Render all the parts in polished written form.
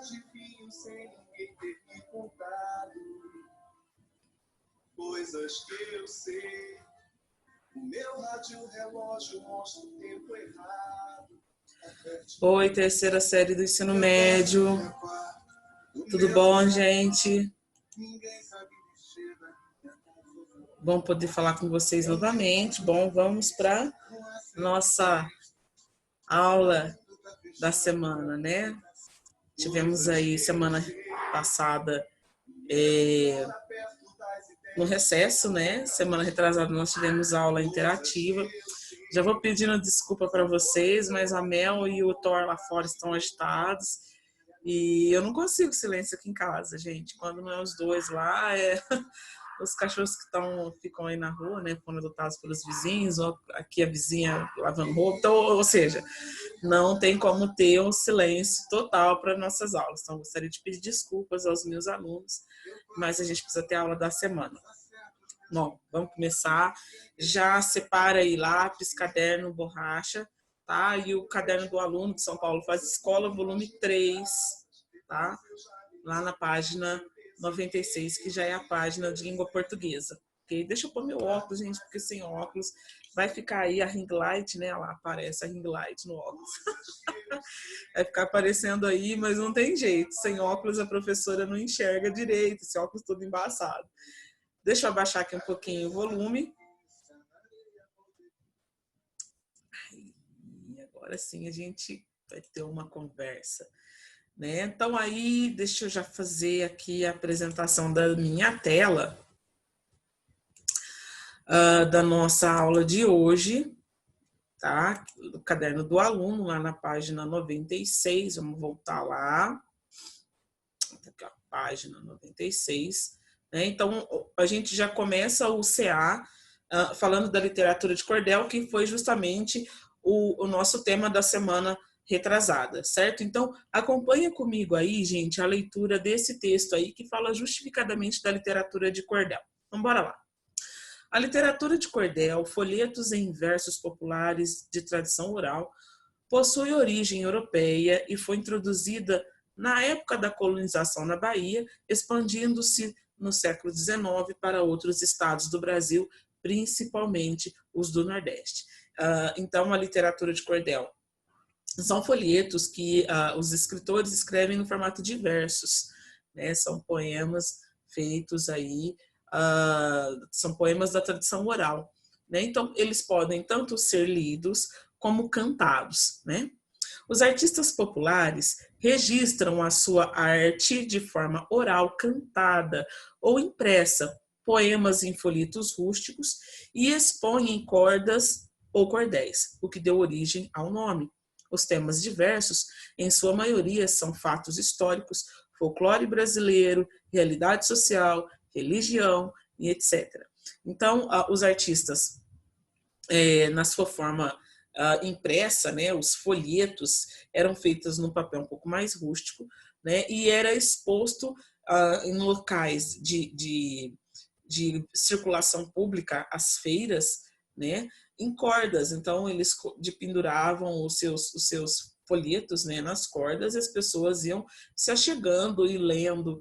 de fio sem ninguém ter me contado. Coisas que eu sei. O meu rádio relógio mostra o tempo errado. Oi, terceira série do ensino médio. Tudo bom, gente? Bom poder falar com vocês novamente. Bom, vamos para nossa aula da semana, né? Tivemos aí semana passada no recesso, né? Semana retrasada nós tivemos aula interativa. Já vou pedindo desculpa para vocês, mas a Mel e o Thor lá fora estão agitados e eu não consigo silêncio aqui em casa, gente. Quando não é os dois lá, os cachorros que ficam aí na rua, né? Foram adotados pelos vizinhos, ou aqui a vizinha lavando roupa. Então, ou seja, não tem como ter um silêncio total para nossas aulas. Então, gostaria de pedir desculpas aos meus alunos, mas a gente precisa ter a aula da semana. Bom, vamos começar. Já separa aí lápis, caderno, borracha, tá? E o caderno do aluno de São Paulo Faz Escola, volume 3, tá? Lá na página 96, que já é a página de língua portuguesa. Okay? Deixa eu pôr meu óculos, gente, porque sem óculos vai ficar aí a ring light, né? Lá aparece a ring light no óculos. Vai ficar aparecendo aí, mas não tem jeito. Sem óculos a professora não enxerga direito, esse óculos todo embaçado. Deixa eu abaixar aqui um pouquinho o volume. E agora sim a gente vai ter uma conversa, né? Então aí, deixa eu já fazer aqui a apresentação da minha tela, da nossa aula de hoje, tá? Do caderno do aluno, lá na página 96, vamos voltar lá. Aqui, ó, página 96. Então, a gente já começa o CA falando da literatura de cordel, que foi justamente o nosso tema da semana retrasada, certo? Então, acompanha comigo aí, gente, a leitura desse texto aí, que fala justificadamente da literatura de cordel. Então, bora lá. A literatura de cordel, folhetos em versos populares de tradição oral, possui origem europeia e foi introduzida na época da colonização na Bahia, expandindo-se no século XIX para outros estados do Brasil, principalmente os do Nordeste. Então, a literatura de cordel são folhetos que os escritores escrevem no formato de versos, né? São poemas feitos aí, são poemas da tradição oral, né? Então, eles podem tanto ser lidos como cantados, né? Os artistas populares registram a sua arte de forma oral, cantada ou impressa, poemas em folhetos rústicos e expõem em cordas ou cordéis, o que deu origem ao nome. Os temas diversos, em sua maioria, são fatos históricos, folclore brasileiro, realidade social, religião e etc. Então, os artistas, na sua forma impressa, né, os folhetos eram feitos num papel um pouco mais rústico, né, e era exposto em locais de circulação pública, as feiras, né, em cordas. Então eles penduravam os seus folhetos, né, nas cordas, e as pessoas iam se achegando e lendo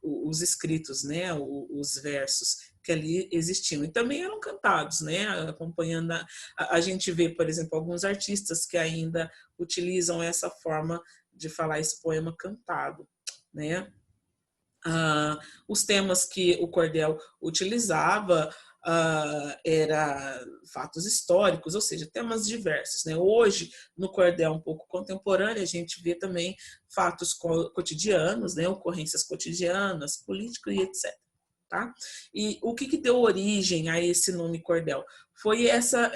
os escritos, né, os versos que ali existiam. E também eram cantados, né, acompanhando. A gente vê, por exemplo, alguns artistas que ainda utilizam essa forma de falar esse poema cantado, né. Os temas que o cordel utilizava era fatos históricos, ou seja, temas diversos, né? Hoje, no cordel um pouco contemporâneo, a gente vê também fatos cotidianos, né? Ocorrências cotidianas, políticos e etc. Tá? E o que deu origem a esse nome cordel? Foi essa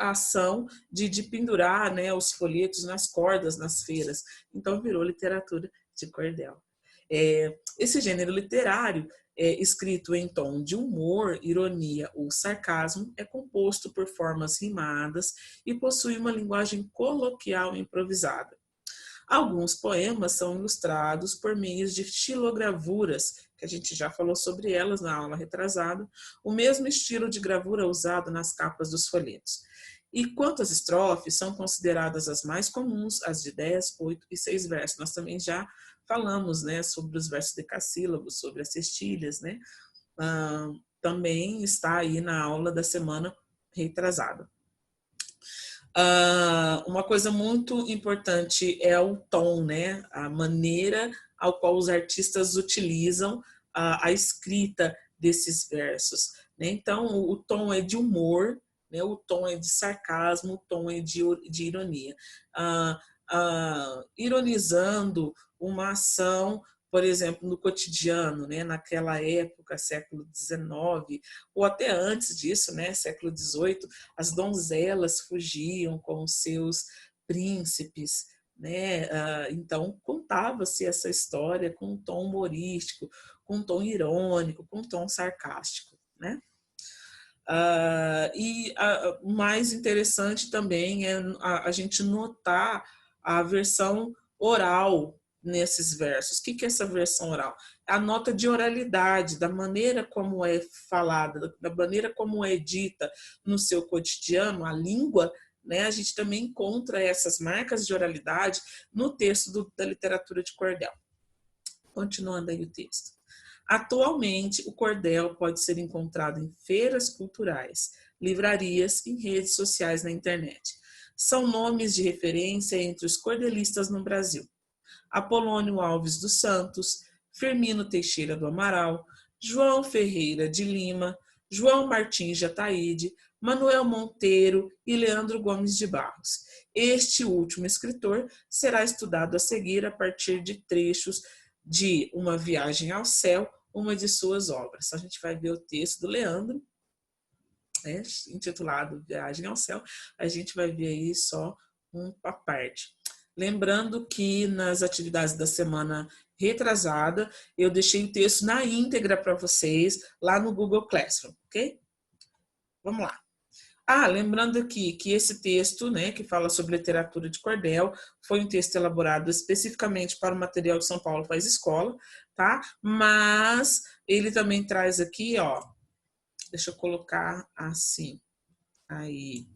ação de pendurar, né, os folhetos nas cordas, nas feiras. Então, virou literatura de cordel. Esse gênero literário, escrito em tom de humor, ironia ou sarcasmo, é composto por formas rimadas e possui uma linguagem coloquial improvisada. Alguns poemas são ilustrados por meio de xilogravuras, que a gente já falou sobre elas na aula retrasada, o mesmo estilo de gravura usado nas capas dos folhetos. E quanto às estrofes, são consideradas as mais comuns, as de 10, 8 e 6 versos. Nós também já falamos, né, sobre os versos decassílabos, sobre as cestilhas, né? Também está aí na aula da semana retrasada. Uma coisa muito importante é o tom, né? A maneira ao qual os artistas utilizam a escrita desses versos, né? Então, o tom é de humor, né? O tom é de sarcasmo, o tom é de ironia. Ironizando uma ação, por exemplo, no cotidiano, né? Naquela época, século XIX, ou até antes disso, né? Século XVIII, as donzelas fugiam com os seus príncipes, né? Então, contava-se essa história com um tom humorístico, com um tom irônico, com um tom sarcástico, né? O mais interessante também é a gente notar a versão oral nesses versos. O que é essa versão oral? A nota de oralidade, da maneira como é falada, da maneira como é dita no seu cotidiano, a língua, né? A gente também encontra essas marcas de oralidade no texto da literatura de cordel. Continuando aí o texto. Atualmente, o cordel pode ser encontrado em feiras culturais, livrarias e redes sociais na internet. São nomes de referência entre os cordelistas no Brasil. Apolônio Alves dos Santos, Firmino Teixeira do Amaral, João Ferreira de Lima, João Martins de Ataíde, Manuel Monteiro e Leandro Gomes de Barros. Este último escritor será estudado a seguir a partir de trechos de Uma Viagem ao Céu, uma de suas obras. A gente vai ver o texto do Leandro, né, intitulado Viagem ao Céu. A gente vai ver aí só uma parte. Lembrando que nas atividades da semana retrasada, eu deixei o texto na íntegra para vocês lá no Google Classroom, ok? Vamos lá. Lembrando aqui que esse texto, né, que fala sobre literatura de cordel, foi um texto elaborado especificamente para o material de São Paulo Faz Escola, tá? Mas ele também traz aqui, ó, deixa eu colocar assim, aí.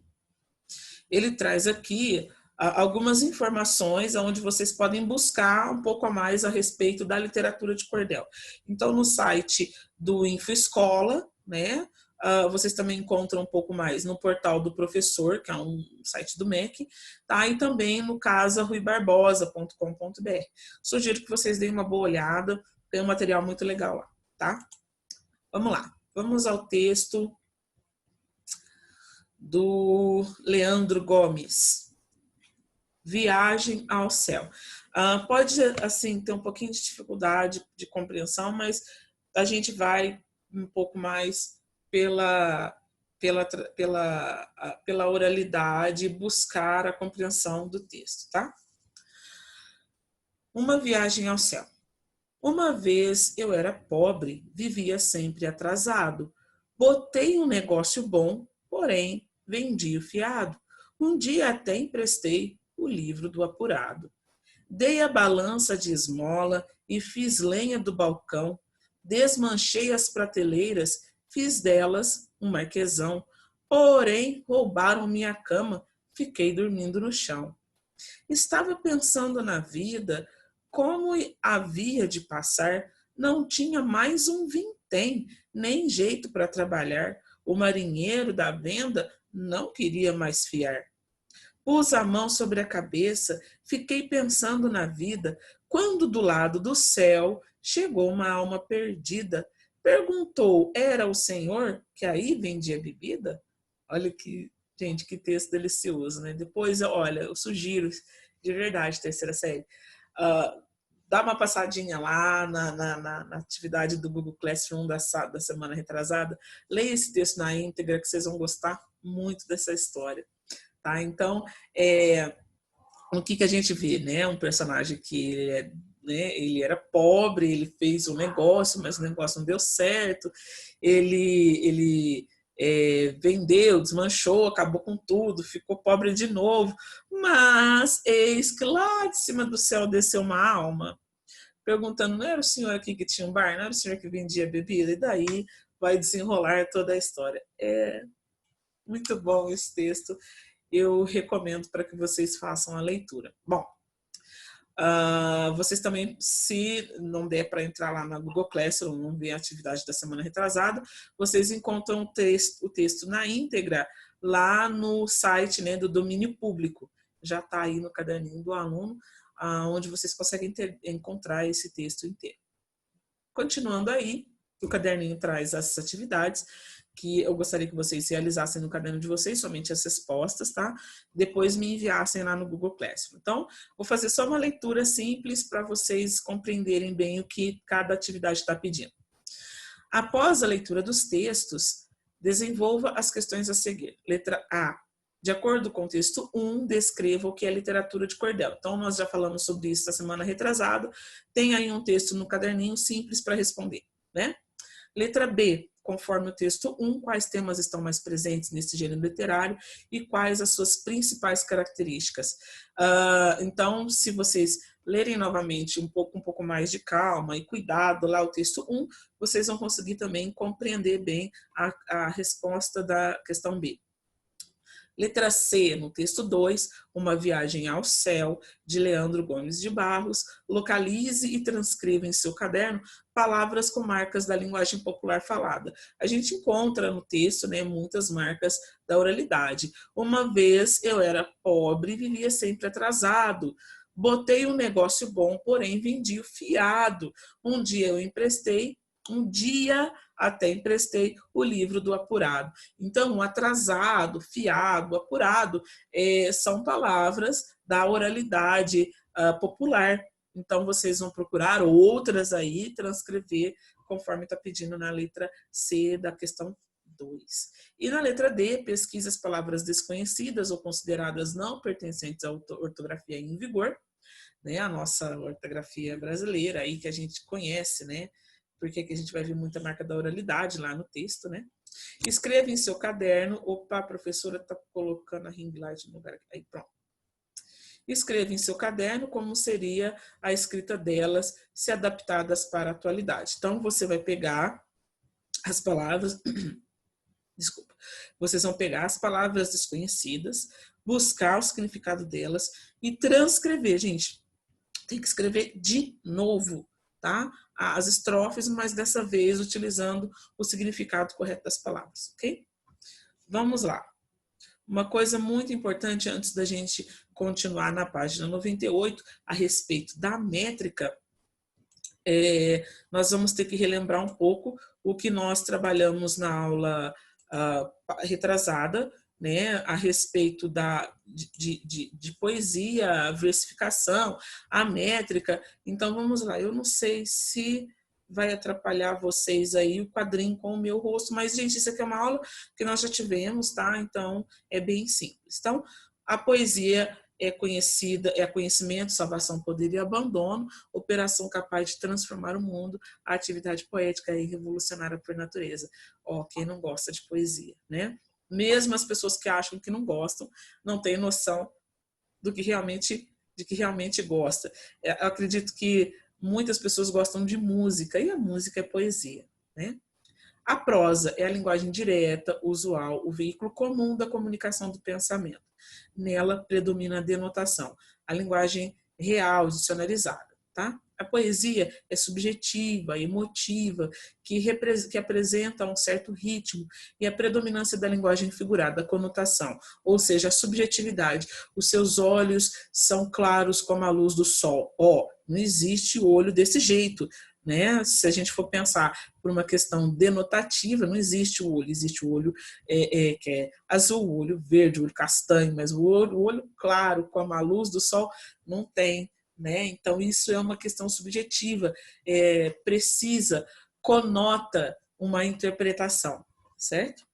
Ele traz aqui algumas informações onde vocês podem buscar um pouco a mais a respeito da literatura de cordel. Então, no site do InfoEscola, né, vocês também encontram um pouco mais no portal do professor, que é um site do MEC, tá? E também no casaruibarbosa.com.br. Sugiro que vocês deem uma boa olhada, tem um material muito legal lá, tá? Vamos lá, vamos ao texto do Leandro Gomes. Viagem ao Céu. Pode, assim, ter um pouquinho de dificuldade de compreensão, mas a gente vai um pouco mais pela oralidade, buscar a compreensão do texto, tá? Uma Viagem ao Céu. Uma vez eu era pobre, vivia sempre atrasado. Botei um negócio bom, porém vendi o fiado. Um dia até emprestei o livro do apurado. Dei a balança de esmola e fiz lenha do balcão. Desmanchei as prateleiras, fiz delas um marquesão. Porém, roubaram minha cama, fiquei dormindo no chão. Estava pensando na vida, como havia de passar, não tinha mais um vintém, nem jeito para trabalhar. O marinheiro da venda não queria mais fiar. Pus a mão sobre a cabeça, fiquei pensando na vida, quando do lado do céu chegou uma alma perdida. Perguntou, era o senhor que aí vendia bebida? Olha que, gente, que texto delicioso, né? Depois, olha, eu sugiro, de verdade, terceira série, dá uma passadinha lá na atividade do Google Classroom da semana retrasada, leia esse texto na íntegra que vocês vão gostar muito dessa história. Tá? Então, o que a gente vê, né? Um personagem que ele era pobre, ele fez um negócio, mas o negócio não deu certo, ele vendeu, desmanchou, acabou com tudo, ficou pobre de novo, mas eis que lá de cima do céu desceu uma alma, perguntando, não era o senhor aqui que tinha um bar, não era o senhor que vendia bebida? E daí vai desenrolar toda a história. É muito bom esse texto. eu recomendo para que vocês façam a leitura. Bom, vocês também, se não der para entrar lá na Google Classroom, não ver a atividade da semana retrasada, vocês encontram o texto na íntegra lá no site, né, do domínio público. Já está aí no caderninho do aluno, onde vocês conseguem encontrar esse texto inteiro. Continuando aí, o caderninho traz essas atividades que eu gostaria que vocês realizassem no caderno de vocês, somente as respostas, tá? Depois me enviassem lá no Google Classroom. Então, vou fazer só uma leitura simples para vocês compreenderem bem o que cada atividade está pedindo. Após a leitura dos textos, desenvolva as questões a seguir. Letra A. De acordo com o texto 1, descreva o que é literatura de cordel. Então, nós já falamos sobre isso na semana retrasada. Tem aí um texto no caderninho simples para responder, né? Letra B. Conforme o texto 1, quais temas estão mais presentes nesse gênero literário e quais as suas principais características. Então, se vocês lerem novamente um pouco mais de calma e cuidado lá o texto 1, vocês vão conseguir também compreender bem a resposta da questão B. Letra C, no texto 2, Uma Viagem ao Céu, de Leandro Gomes de Barros. Localize e transcreva em seu caderno palavras com marcas da linguagem popular falada. A gente encontra no texto, né, muitas marcas da oralidade. Uma vez eu era pobre e vivia sempre atrasado. Botei um negócio bom, porém vendi o fiado. Um dia até emprestei o livro do apurado. Então, atrasado, fiado, apurado, são palavras da oralidade popular. Então, vocês vão procurar outras aí, transcrever conforme está pedindo na letra C da questão 2. E na letra D, pesquise as palavras desconhecidas ou consideradas não pertencentes à ortografia em vigor, né? A nossa ortografia brasileira aí que a gente conhece, né? Porque aqui a gente vai ver muita marca da oralidade lá no texto, né? Escreva em seu caderno. Opa, a professora está colocando a ring light no lugar. Aí, pronto. Escreva em seu caderno como seria a escrita delas, se adaptadas para a atualidade. Então, você vai pegar as palavras... Desculpa. Vocês vão pegar as palavras desconhecidas, buscar o significado delas e transcrever, gente. Tem que escrever de novo, tá? As estrofes, mas dessa vez utilizando o significado correto das palavras, ok? Vamos lá. Uma coisa muito importante antes da gente continuar na página 98, a respeito da métrica, nós vamos ter que relembrar um pouco o que nós trabalhamos na aula retrasada, né, a respeito de poesia, versificação, a métrica. Então, vamos lá. Eu não sei se vai atrapalhar vocês aí o quadrinho com o meu rosto, mas, gente, isso aqui é uma aula que nós já tivemos, tá? Então, é bem simples. Então, a poesia é conhecida, é conhecimento, salvação, poder e abandono, operação capaz de transformar o mundo, a atividade poética e revolucionária por natureza. Ó, quem não gosta de poesia, né? Mesmo as pessoas que acham que não gostam, não têm noção de que realmente gosta. Eu acredito que muitas pessoas gostam de música, e a música é poesia, né? A prosa é a linguagem direta, usual, o veículo comum da comunicação do pensamento. Nela predomina a denotação, a linguagem real, dicionarizada, tá? A poesia é subjetiva, emotiva, que apresenta um certo ritmo, e a predominância da linguagem figurada, a conotação, ou seja, a subjetividade. Os seus olhos são claros como a luz do sol. Não existe olho desse jeito, né? Se a gente for pensar por uma questão denotativa, não existe o olho, existe o olho que é azul, o olho verde, o olho castanho, mas o olho claro como a luz do sol não tem. Né? Então, isso é uma questão subjetiva, precisa, conota uma interpretação, certo?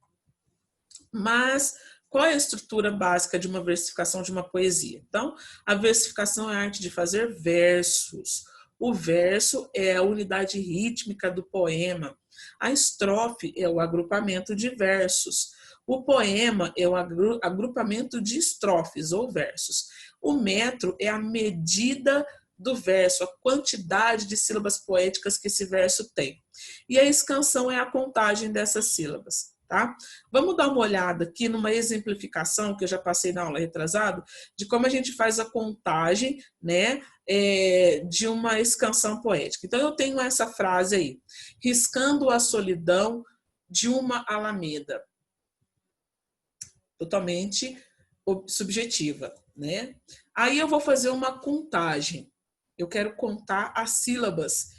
Mas qual é a estrutura básica de uma versificação de uma poesia? Então, a versificação é a arte de fazer versos. O verso é a unidade rítmica do poema. A estrofe é o agrupamento de versos. O poema é o agrupamento de estrofes ou versos. O metro é a medida do verso, a quantidade de sílabas poéticas que esse verso tem. E a escansão é a contagem dessas sílabas. tá? Vamos dar uma olhada aqui numa exemplificação que eu já passei na aula retrasada, de como a gente faz a contagem, né, de uma escansão poética. Então, eu tenho essa frase aí: riscando a solidão de uma alameda. Totalmente subjetiva, né? Aí eu vou fazer uma contagem. Eu quero contar as sílabas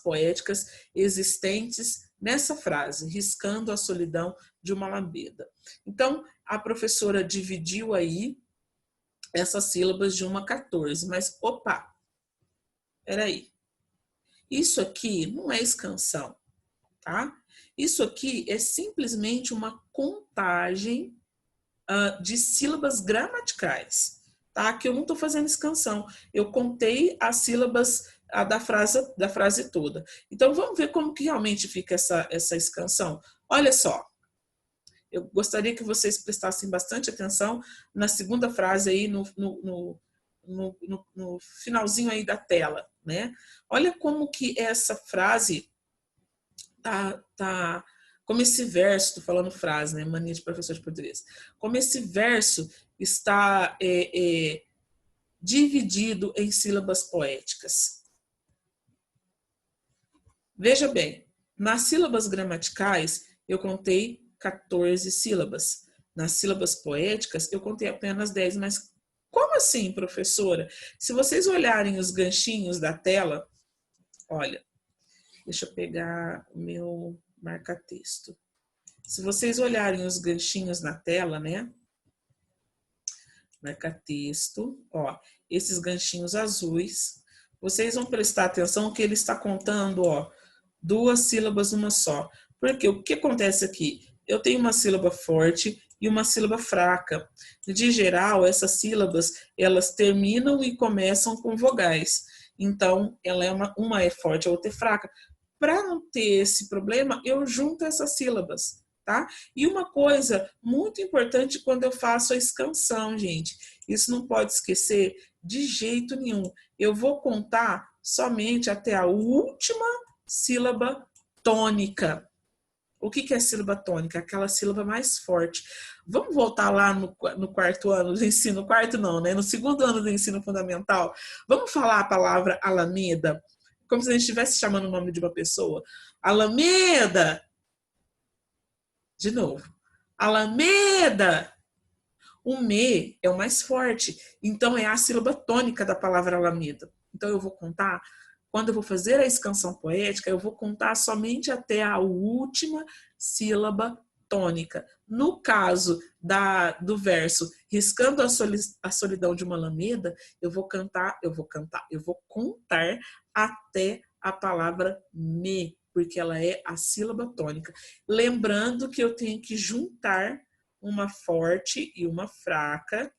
poéticas existentes nessa frase, riscando a solidão de uma alameda. Então, a professora dividiu aí essas sílabas de 1 a 14, mas opa, peraí. Isso aqui não é escansão, tá? Isso aqui é simplesmente uma contagem de sílabas gramaticais, tá? Que eu não estou fazendo escansão. Eu contei as sílabas da frase toda. Então, vamos ver como que realmente fica essa escansão. Olha só, eu gostaria que vocês prestassem bastante atenção na segunda frase aí, no finalzinho aí da tela, né? Olha como que essa frase tá como esse verso, estou falando frase, né? Mania de professor de português. Como esse verso está dividido em sílabas poéticas. Veja bem, nas sílabas gramaticais eu contei 14 sílabas. Nas sílabas poéticas eu contei apenas 10, mas como assim, professora? Se vocês olharem os ganchinhos da tela, olha, deixa eu pegar o meu marca-texto. Se vocês olharem os ganchinhos na tela, né? Marca-texto, ó, esses ganchinhos azuis, vocês vão prestar atenção que ele está contando, ó, 2 sílabas numa só. Porque o que acontece aqui? Eu tenho uma sílaba forte e uma sílaba fraca. De geral, essas sílabas, elas terminam e começam com vogais. Então, ela é uma é forte, a outra é fraca. Para não ter esse problema, eu junto essas sílabas, tá? E uma coisa muito importante quando eu faço a escansão, gente, isso não pode esquecer de jeito nenhum. Eu vou contar somente até a última sílaba tônica. O que é sílaba tônica? Aquela sílaba mais forte. Vamos voltar lá no quarto ano do ensino, quarto não, né? No segundo ano do ensino fundamental. Vamos falar a palavra alameda, como se a gente estivesse chamando o nome de uma pessoa. Alameda! De novo. Alameda! O me é o mais forte, então é a sílaba tônica da palavra alameda. Então eu vou contar, quando eu vou fazer a escansão poética, eu vou contar somente até a última sílaba tônica. No caso do verso riscando a solidão de uma alameda, eu vou contar até a palavra me, porque ela é a sílaba tônica. Lembrando que eu tenho que juntar uma forte e uma fraca,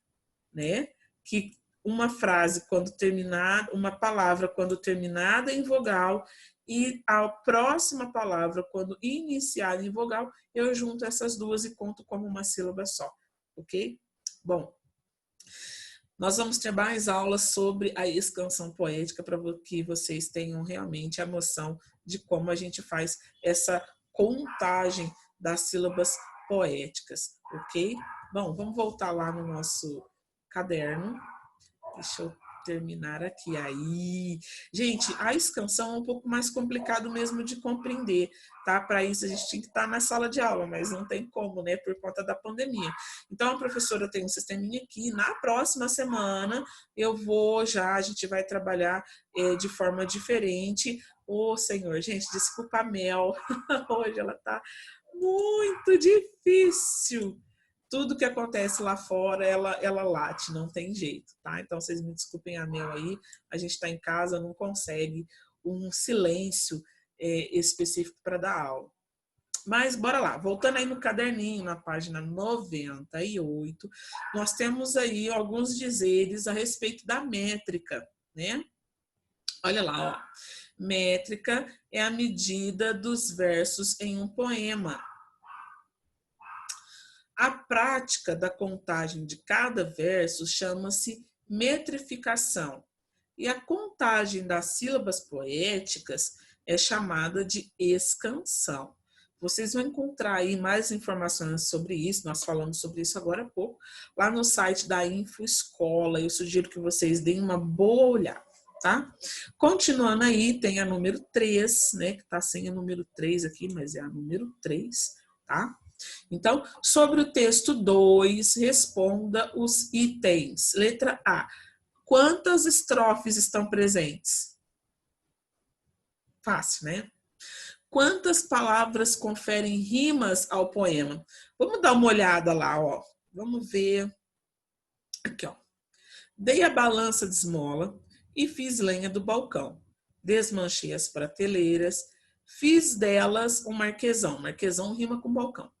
né? Que uma frase quando terminada, uma palavra quando terminada em vogal e a próxima palavra quando iniciada em vogal, eu junto essas duas e conto como uma sílaba só, ok? Bom, nós vamos ter mais aulas sobre a escansão poética para que vocês tenham realmente a noção de como a gente faz essa contagem das sílabas poéticas, ok? Bom, vamos voltar lá no nosso caderno. Deixa eu terminar aqui. Aí, gente, a escansão é um pouco mais complicado mesmo de compreender, tá? Para isso a gente tinha que estar na sala de aula, mas não tem como, né? Por conta da pandemia. Então a professora tem um sisteminha aqui. Na próxima semana a gente vai trabalhar de forma diferente. Ô, Senhor, gente, desculpa a Mel. Hoje ela tá muito difícil. Tudo que acontece lá fora, ela late, não tem jeito, tá? Então, vocês me desculpem a Mel aí, a gente está em casa, não consegue um silêncio específico para dar aula. Mas bora lá, voltando aí no caderninho, na página 98, nós temos aí alguns dizeres a respeito da métrica, né? Olha lá, ó. Métrica é a medida dos versos em um poema. A prática da contagem de cada verso chama-se metrificação, e a contagem das sílabas poéticas é chamada de escansão. Vocês vão encontrar aí mais informações sobre isso, nós falamos sobre isso agora há pouco, lá no site da InfoEscola. Eu sugiro que vocês deem uma boa olhada, tá? Continuando aí, tem a número 3, né, que está sem a número 3 aqui, mas é a número 3, tá? Então, sobre o texto 2, responda os itens. Letra A. Quantas estrofes estão presentes? Fácil, né? Quantas palavras conferem rimas ao poema? Vamos dar uma olhada lá, ó. Vamos ver. Aqui, ó. Dei a balança de esmola e fiz lenha do balcão. Desmanchei as prateleiras, fiz delas um marquesão. Marquesão rima com balcão.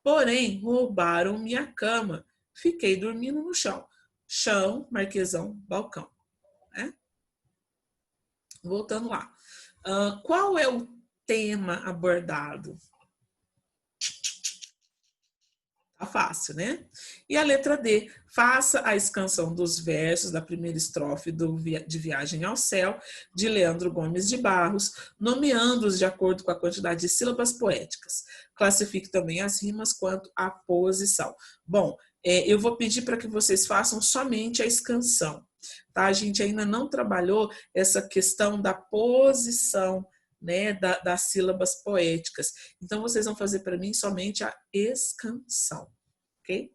Porém, roubaram minha cama. Fiquei dormindo no chão. Chão, marquesão, balcão. Né? Voltando lá. Qual é o tema abordado? Tá fácil, né? E a letra D. Faça a escansão dos versos da primeira estrofe de Viagem ao Céu, de Leandro Gomes de Barros, nomeando-os de acordo com a quantidade de sílabas poéticas. Classifique também as rimas quanto à posição. Bom, eu vou pedir para que vocês façam somente a escansão. Tá? A gente ainda não trabalhou essa questão da posição, né, das sílabas poéticas. Então, vocês vão fazer para mim somente a escansão, ok?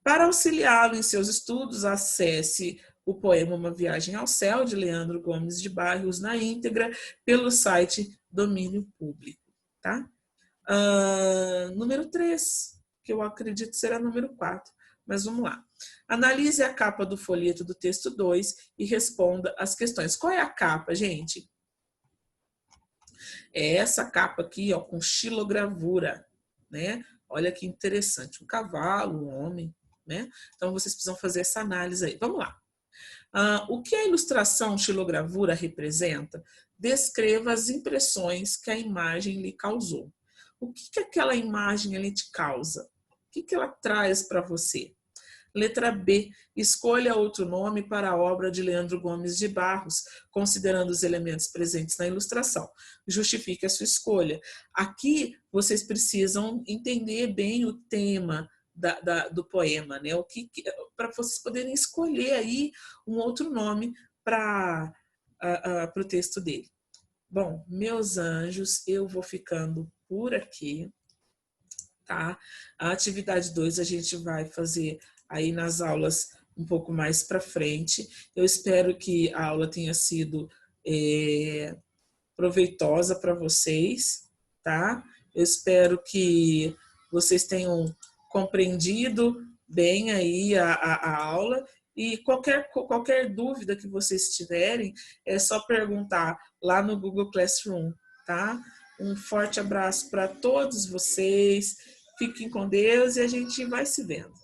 Para auxiliá-lo em seus estudos, acesse o poema Uma Viagem ao Céu, de Leandro Gomes de Barros, na íntegra, pelo site Domínio Público, tá? Número 3, que eu acredito será número 4, mas vamos lá. Analise a capa do folheto do texto 2 e responda as questões. Qual é a capa, gente? É essa capa aqui, ó, com xilogravura, né? Olha que interessante, um cavalo, um homem, né? Então, vocês precisam fazer essa análise aí. Vamos lá. O que a ilustração xilogravura representa? Descreva as impressões que a imagem lhe causou. O que aquela imagem ali te causa? O que ela traz para você? Letra B. Escolha outro nome para a obra de Leandro Gomes de Barros, considerando os elementos presentes na ilustração. Justifique a sua escolha. Aqui, vocês precisam entender bem o tema do poema, né? Para vocês poderem escolher aí um outro nome para o texto dele. Bom, meus anjos, eu vou ficando por aqui, tá? A atividade 2 a gente vai fazer aí nas aulas um pouco mais para frente. Eu espero que a aula tenha sido proveitosa para vocês, tá? Eu espero que vocês tenham compreendido bem aí a aula e qualquer dúvida que vocês tiverem, é só perguntar lá no Google Classroom, tá? Um forte abraço para todos vocês, fiquem com Deus e a gente vai se vendo.